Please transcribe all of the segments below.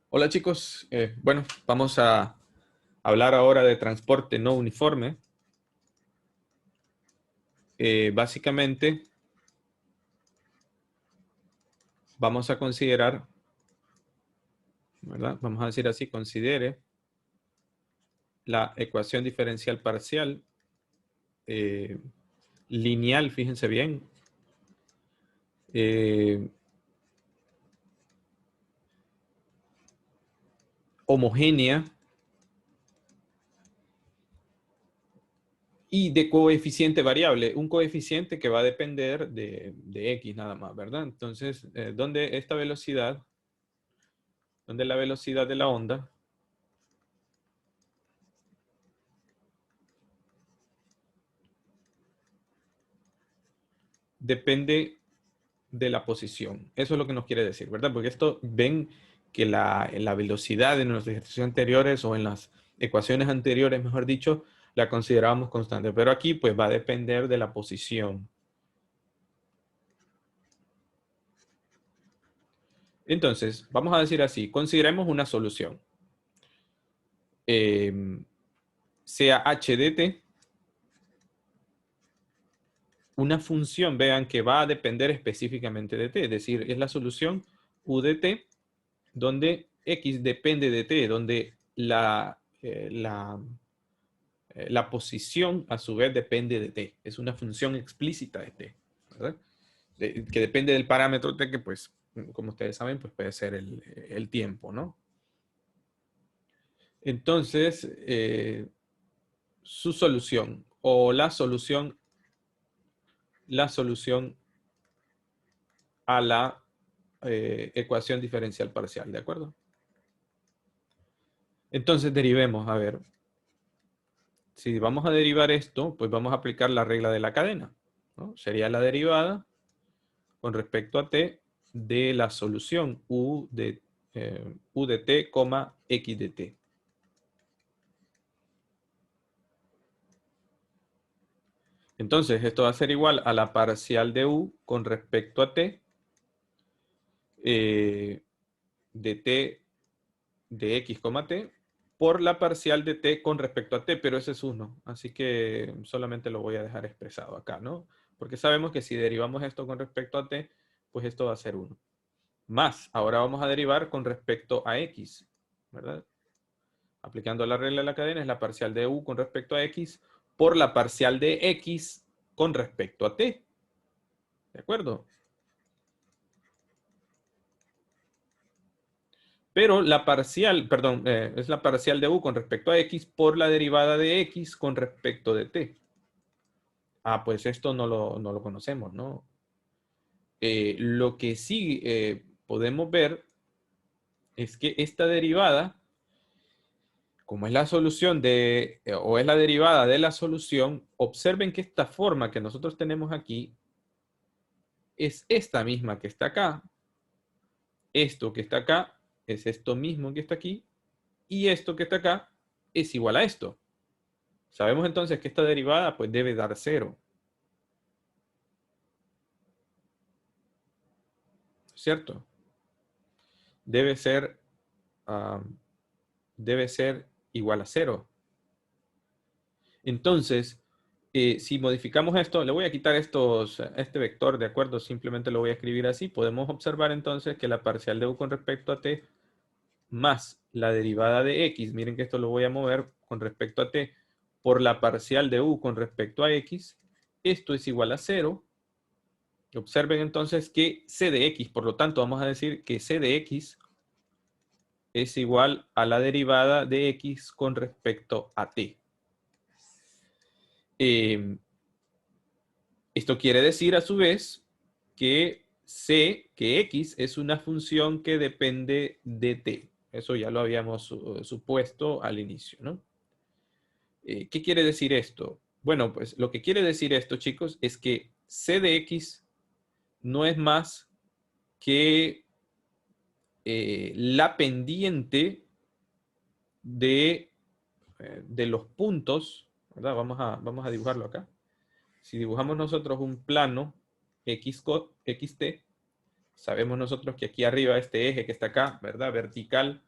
Hola chicos, bueno, vamos a hablar ahora de transporte no uniforme. Básicamente vamos a considerar, ¿verdad? Vamos a decir así, considere la ecuación diferencial parcial eh, lineal, fíjense bien, eh, homogénea y de coeficiente variable, un coeficiente que va a depender de x nada más, ¿verdad? Entonces, donde esta velocidad, donde la velocidad de la onda depende de la posición. Eso es lo que nos quiere decir, ¿verdad? Porque esto ven que la velocidad en los ejercicios anteriores o en las ecuaciones anteriores, mejor dicho, la considerábamos constante. Pero aquí pues va a depender de la posición. Entonces, vamos a decir así, consideremos una solución. Eh, sea h de t, una función, vean que va a depender específicamente de t, es decir, es la solución u de t, donde x depende de t, donde la posición a su vez depende de t. Es una función explícita de t, ¿verdad? Que depende del parámetro t que pues, como ustedes saben, pues puede ser el tiempo, ¿no? Entonces, su solución o la solución a la ecuación diferencial parcial, ¿de acuerdo? Entonces derivemos, a ver, si vamos a derivar esto, pues vamos a aplicar la regla de la cadena, ¿no? Sería la derivada con respecto a t de la solución u de t, x de t. Entonces, esto va a ser igual a la parcial de u con respecto a t de t de x, t por la parcial de t con respecto a t, pero ese es 1. Así que solamente lo voy a dejar expresado acá, ¿no? Porque sabemos que si derivamos esto con respecto a t, pues esto va a ser 1. Más, ahora vamos a derivar con respecto a x, ¿verdad? Aplicando la regla de la cadena, es la parcial de u con respecto a x por la parcial de x con respecto a t. ¿De acuerdo? Pero la parcial, perdón, es la parcial de u con respecto a x por la derivada de x con respecto de t. Ah, pues esto no lo conocemos, ¿no? Lo que sí podemos ver es que esta derivada, como es la solución o es la derivada de la solución, observen que esta forma que nosotros tenemos aquí es esta misma que está acá. Esto que está acá es esto mismo que está aquí. Y esto que está acá es igual a esto. Sabemos entonces que esta derivada pues debe dar 0. ¿Cierto? Debe ser, uh, debe ser igual a 0. Entonces, si modificamos esto, le voy a quitar este vector, ¿de acuerdo? Simplemente lo voy a escribir así. Podemos observar entonces que la parcial de u con respecto a t más la derivada de x, miren que esto lo voy a mover con respecto a t, por la parcial de u con respecto a x, esto es igual a 0. Observen entonces que c de x, por lo tanto vamos a decir que c de x es igual a la derivada de x con respecto a t. Esto quiere decir a su vez que que x es una función que depende de t. Eso ya lo habíamos supuesto al inicio, ¿no? ¿Qué quiere decir esto? Bueno, pues lo que quiere decir esto, chicos, es que c de x no es más que la pendiente de los puntos, ¿verdad? Vamos a dibujarlo acá. Si dibujamos nosotros un plano xt, sabemos nosotros que aquí arriba este eje que está acá, ¿verdad? Vertical,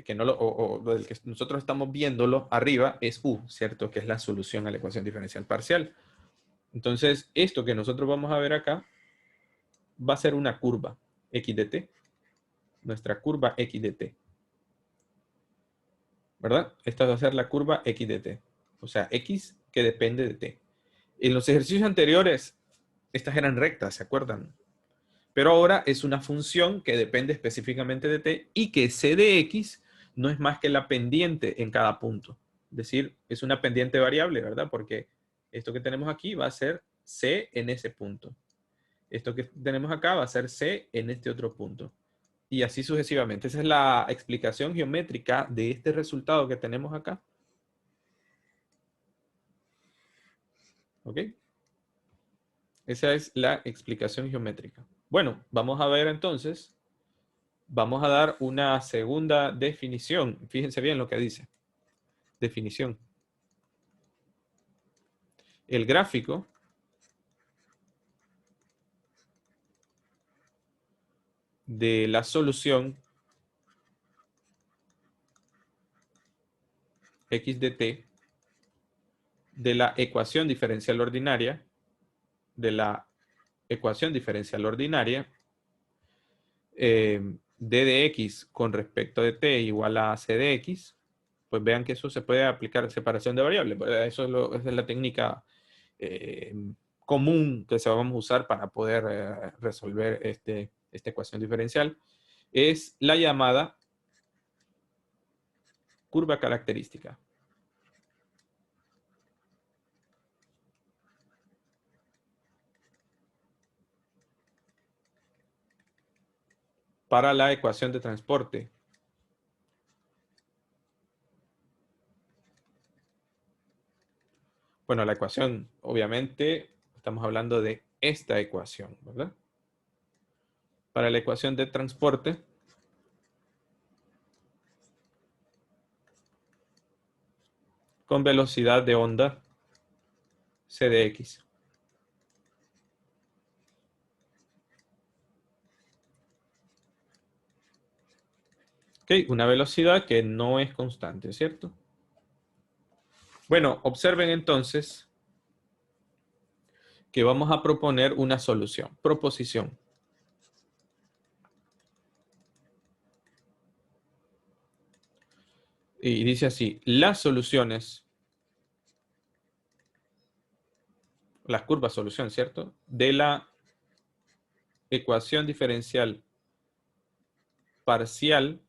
que no o del que nosotros estamos viéndolo arriba es U, ¿cierto? Que es la solución a la ecuación diferencial parcial. Entonces, esto que nosotros vamos a ver acá va a ser una curva x de t, nuestra curva x de t, ¿verdad? Esta va a ser la curva x de t, o sea, x que depende de t. En los ejercicios anteriores, estas eran rectas, ¿se acuerdan? Pero ahora es una función que depende específicamente de t y que c de x no es más que la pendiente en cada punto. Es decir, es una pendiente variable, ¿verdad? Porque esto que tenemos aquí va a ser c en ese punto. Esto que tenemos acá va a ser c en este otro punto. Y así sucesivamente. Esa es la explicación geométrica de este resultado que tenemos acá. ¿Ok? Esa es la explicación geométrica. Bueno, vamos a ver entonces. Vamos a dar una segunda definición. Fíjense bien lo que dice. Definición. El gráfico de la solución x de t de la ecuación diferencial ordinaria, d de x con respecto de t igual a c de x, pues vean que eso se puede aplicar separación de variables. Esa es la técnica común que se vamos a usar para poder resolver esta ecuación diferencial. Es la llamada curva característica. Para la ecuación de transporte. Bueno, la ecuación, obviamente, estamos hablando de esta ecuación, ¿verdad? Para la ecuación de transporte, con velocidad de onda c de x. Ok, una velocidad que no es constante, ¿cierto? Bueno, observen entonces que vamos a proponer una solución, proposición. Y dice así, las soluciones, las curvas solución, ¿cierto? De la ecuación diferencial parcial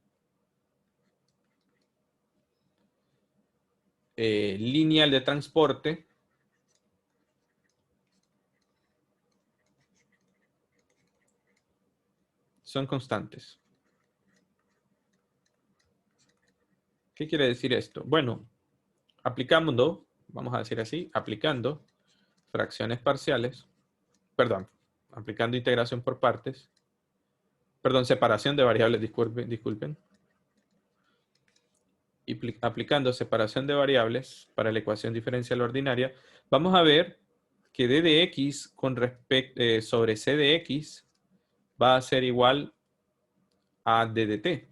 lineal de transporte son constantes. ¿Qué quiere decir esto? Bueno, aplicando, vamos a decir así, aplicando fracciones parciales, perdón, aplicando integración por partes, perdón, separación de variables, disculpen, y aplicando separación de variables para la ecuación diferencial ordinaria, vamos a ver que d de x con respecto sobre c de x va a ser igual a d de t.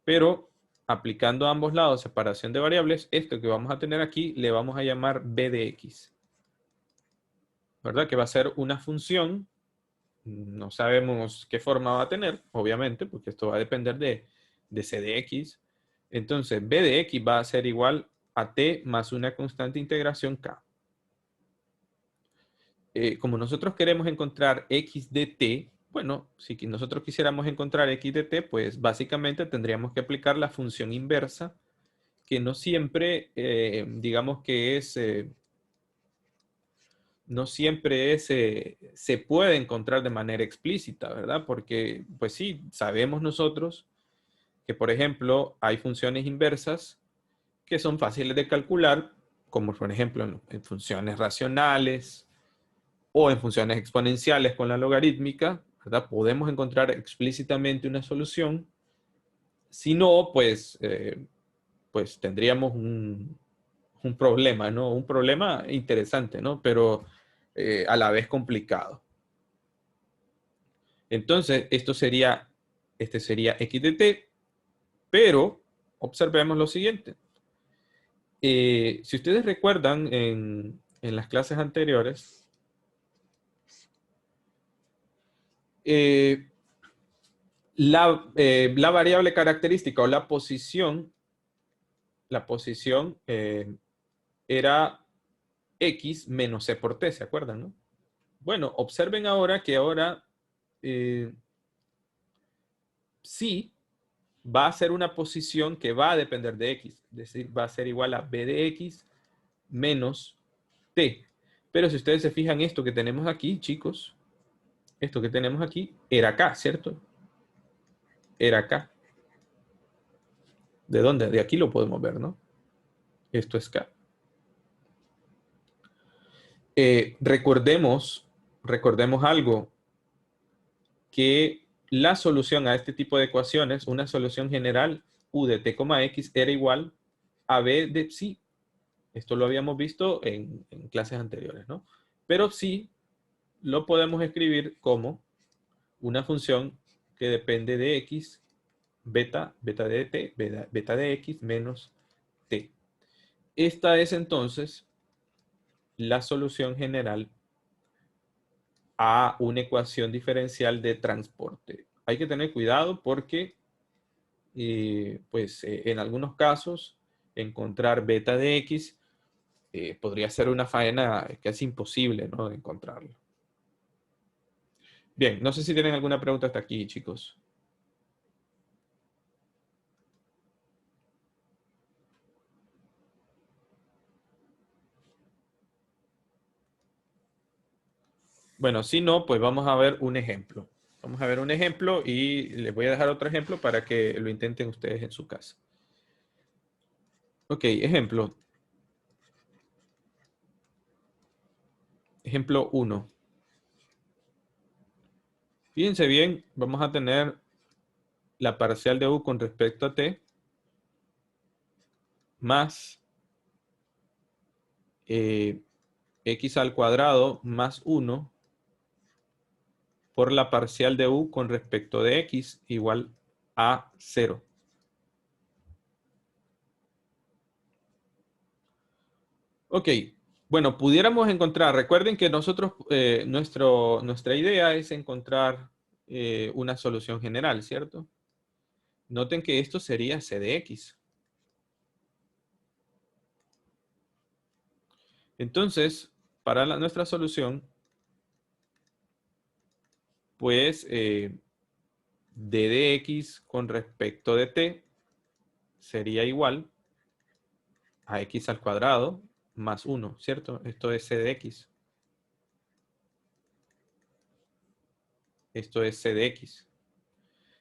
Pero aplicando a ambos lados separación de variables, esto que vamos a tener aquí le vamos a llamar b de x. ¿Verdad? Que va a ser una función. No sabemos qué forma va a tener, obviamente, porque esto va a depender de c de x. Entonces, b de x va a ser igual a t más una constante integración k. Como nosotros queremos encontrar x de t, bueno, si nosotros quisiéramos encontrar x de t, pues básicamente tendríamos que aplicar la función inversa, que no siempre, digamos que es, no siempre es, se puede encontrar de manera explícita, ¿verdad? Porque, pues sí, sabemos nosotros que, por ejemplo, hay funciones inversas que son fáciles de calcular, como por ejemplo en funciones racionales o en funciones exponenciales con la logarítmica, ¿verdad? Podemos encontrar explícitamente una solución. Si no, pues, pues tendríamos un problema, ¿no? Un problema interesante, ¿no? Pero a la vez complicado. Entonces, este sería x de t Pero observemos lo siguiente. Si ustedes recuerdan en las clases anteriores, la variable característica o la posición era X menos C por T, ¿se acuerdan, no? Bueno, observen ahora que ahora sí va a ser una posición que va a depender de X, es decir, va a ser igual a B de X menos T. Pero si ustedes se fijan, esto que tenemos aquí, chicos, esto que tenemos aquí era acá, ¿cierto? Era acá. ¿De dónde? De aquí lo podemos ver, ¿no? Esto es K. Recordemos algo, que la solución a este tipo de ecuaciones, una solución general, U de T, X, era igual a B de psi. Esto lo habíamos visto en clases anteriores, ¿no? Pero sí lo podemos escribir como una función que depende de X, beta de T, beta de X menos T. Esta es entonces la solución general a una ecuación diferencial de transporte. Hay que tener cuidado porque, en algunos casos, encontrar beta de X podría ser una faena que es imposible, ¿no?, de encontrarlo. Bien, no sé si tienen alguna pregunta hasta aquí, chicos. Bueno, si no, pues vamos a ver un ejemplo. Vamos a ver un ejemplo y les voy a dejar otro ejemplo para que lo intenten ustedes en su casa. Ok, ejemplo. Ejemplo 1. Fíjense bien, vamos a tener la parcial de u con respecto a t más x al cuadrado más 1 por la parcial de u con respecto de x igual a 0. Ok, bueno, pudiéramos encontrar, recuerden que nosotros, nuestra idea es encontrar una solución general, ¿cierto? Noten que esto sería c de x. Entonces, para nuestra solución, pues d de x con respecto de t sería igual a x al cuadrado más 1, ¿cierto? Esto es c de x. Esto es c de x.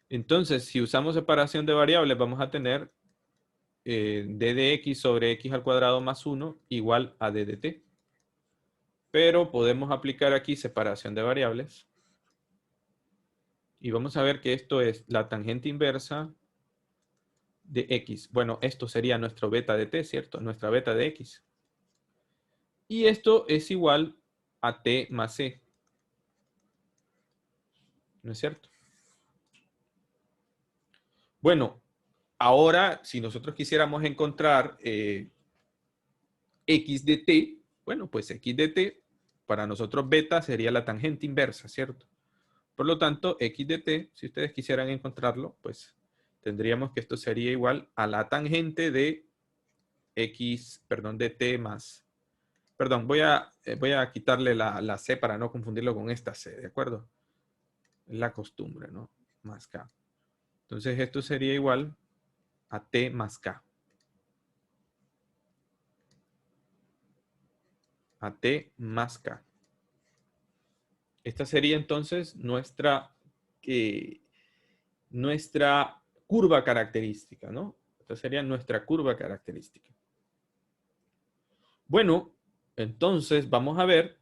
Entonces, si usamos separación de variables, vamos a tener d de x sobre x al cuadrado más 1 igual a d de t. Pero podemos aplicar aquí separación de variables. Y vamos a ver que esto es la tangente inversa de x. Bueno, esto sería nuestro beta de t, ¿cierto? Nuestra beta de x. Y esto es igual a t más c. ¿No es cierto? Bueno, ahora si nosotros quisiéramos encontrar x de t, bueno, pues x de t, para nosotros beta sería la tangente inversa, ¿cierto? Por lo tanto, x de t, si ustedes quisieran encontrarlo, pues tendríamos que esto sería igual a la tangente de x, perdón, de t más, perdón, voy a quitarle la c para no confundirlo con esta c, ¿de acuerdo? Es la costumbre, ¿no? Más k. Entonces esto sería igual a t más k. A t más k. Esta sería entonces nuestra curva característica, ¿no? Esta sería nuestra curva característica. Bueno, entonces vamos a ver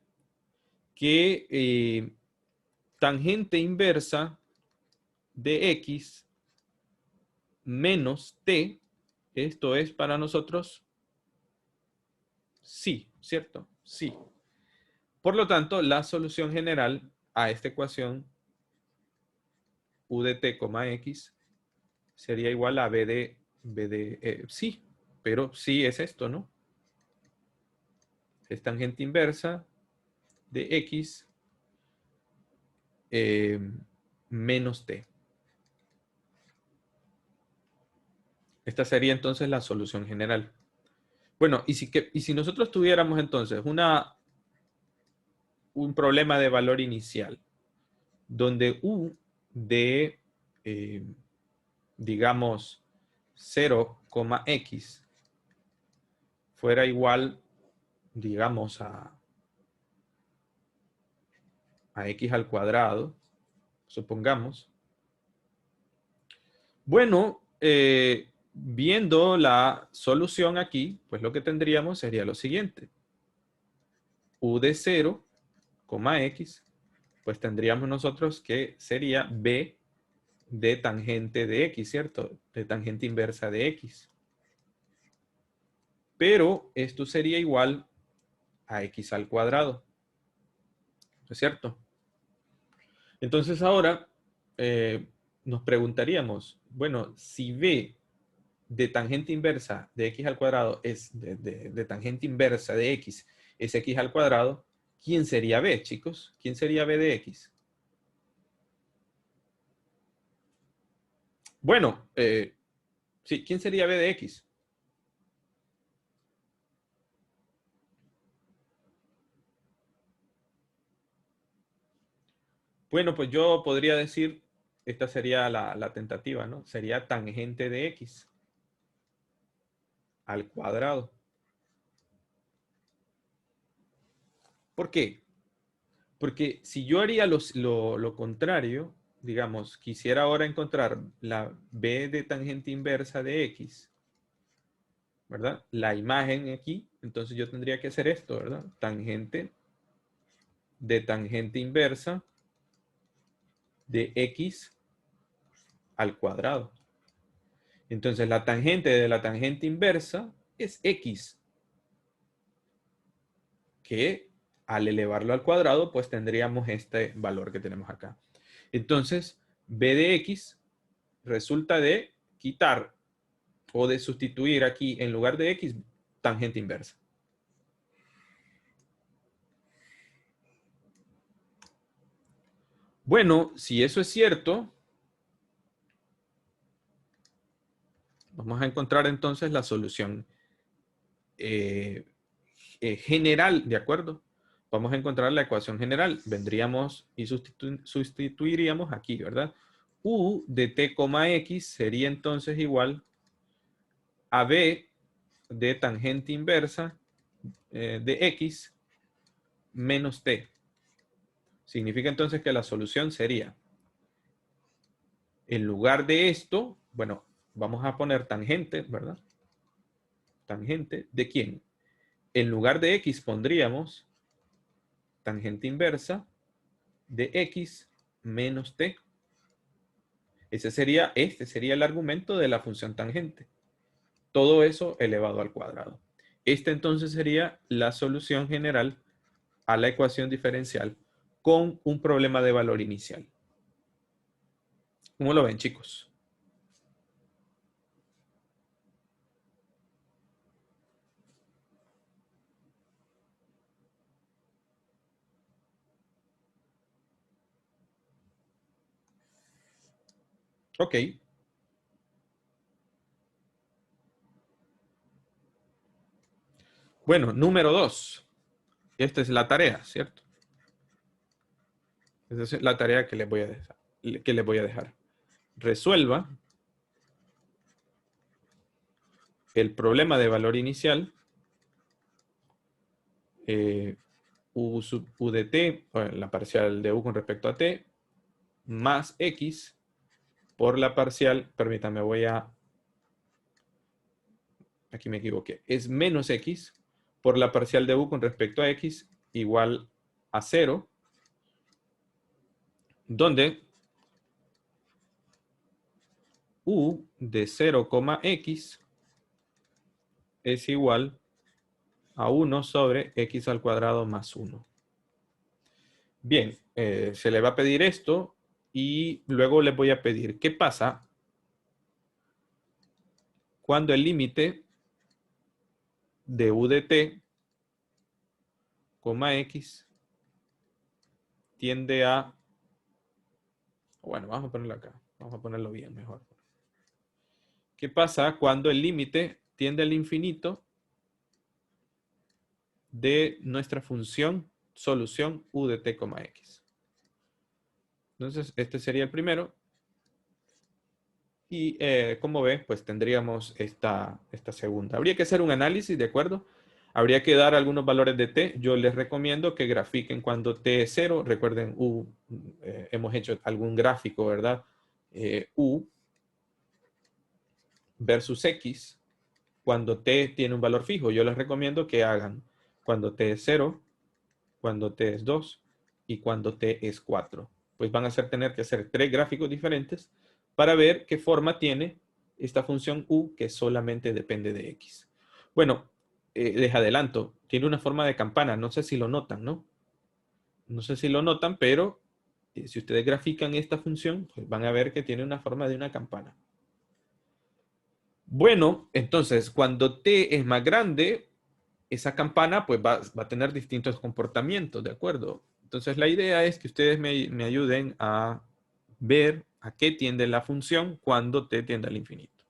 que tangente inversa de x menos t, esto es para nosotros sí, ¿cierto? Sí. Por lo tanto, la solución general a esta ecuación u de t, x sería igual a sí, pero sí es esto, ¿no? Es tangente inversa de X menos T. Esta sería entonces la solución general. Bueno, y si nosotros tuviéramos entonces un problema de valor inicial, donde U de, digamos, 0,x fuera igual, digamos, a x al cuadrado, supongamos. Bueno, viendo la solución aquí, pues lo que tendríamos sería lo siguiente. U de 0, x, pues tendríamos nosotros que sería b de tangente de x, ¿cierto? De tangente inversa de x. Pero esto sería igual a x al cuadrado. ¿No es cierto? Entonces ahora nos preguntaríamos, bueno, si b de tangente inversa de x al cuadrado es de tangente inversa de x es x al cuadrado, ¿quién sería b, chicos? ¿Quién sería b de x? Bueno, sí, ¿quién sería b de x? Bueno, pues yo podría decir, esta sería la tentativa, ¿no? Sería tangente de x al cuadrado. ¿Por qué? Porque si yo haría lo contrario, digamos, quisiera ahora encontrar la b de tangente inversa de x, ¿verdad? La imagen aquí, entonces yo tendría que hacer esto, ¿verdad? Tangente de tangente inversa de x al cuadrado. Entonces la tangente de la tangente inversa es x, que al elevarlo al cuadrado, pues tendríamos este valor que tenemos acá. Entonces, b de x resulta de quitar o de sustituir aquí en lugar de x, tangente inversa. Bueno, si eso es cierto, vamos a encontrar entonces la solución general, ¿de acuerdo? Vamos a encontrar la ecuación general. Vendríamos y sustituiríamos aquí, ¿verdad? U de t, x sería entonces igual a b de tangente inversa de x menos t. Significa entonces que la solución sería, en lugar de esto, bueno, vamos a poner tangente, ¿verdad? Tangente, ¿de quién? En lugar de x pondríamos tangente inversa de x menos t. Este sería el argumento de la función tangente. Todo eso elevado al cuadrado. Esta entonces sería la solución general a la ecuación diferencial con un problema de valor inicial. ¿Cómo lo ven, chicos? Ok. Bueno, número 2. Esta es la tarea, ¿cierto? Esa es la tarea que les voy a dejar. Resuelva el problema de valor inicial U de t, la parcial de u con respecto a t, más x por la parcial, permítanme, aquí me equivoqué, es menos x por la parcial de u con respecto a x igual a 0, donde u de 0, x es igual a 1 sobre x al cuadrado más 1. Bien, se le va a pedir esto y luego les voy a pedir, ¿qué pasa cuando el límite de u de t, x, tiende a... Bueno, vamos a ponerlo acá. Vamos a ponerlo bien mejor. ¿Qué pasa cuando el límite tiende al infinito de nuestra función solución u de t, x? Entonces, este sería el primero. Y como ven, pues tendríamos esta segunda. Habría que hacer un análisis, ¿de acuerdo? Habría que dar algunos valores de t. Yo les recomiendo que grafiquen cuando t es 0. Recuerden, hemos hecho algún gráfico, ¿verdad? U versus x cuando t tiene un valor fijo. Yo les recomiendo que hagan cuando t es 0, cuando t es 2 y cuando t es 4. Pues van a tener que hacer 3 gráficos diferentes para ver qué forma tiene esta función u que solamente depende de x. Bueno, les adelanto, tiene una forma de campana, no sé si lo notan, ¿no? No sé si lo notan, pero si ustedes grafican esta función, pues van a ver que tiene una forma de una campana. Bueno, entonces, cuando t es más grande, esa campana pues va a tener distintos comportamientos, ¿de acuerdo? Entonces, la idea es que ustedes me ayuden a ver a qué tiende la función cuando t tiende al infinito.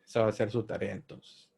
Esa va a ser su tarea entonces.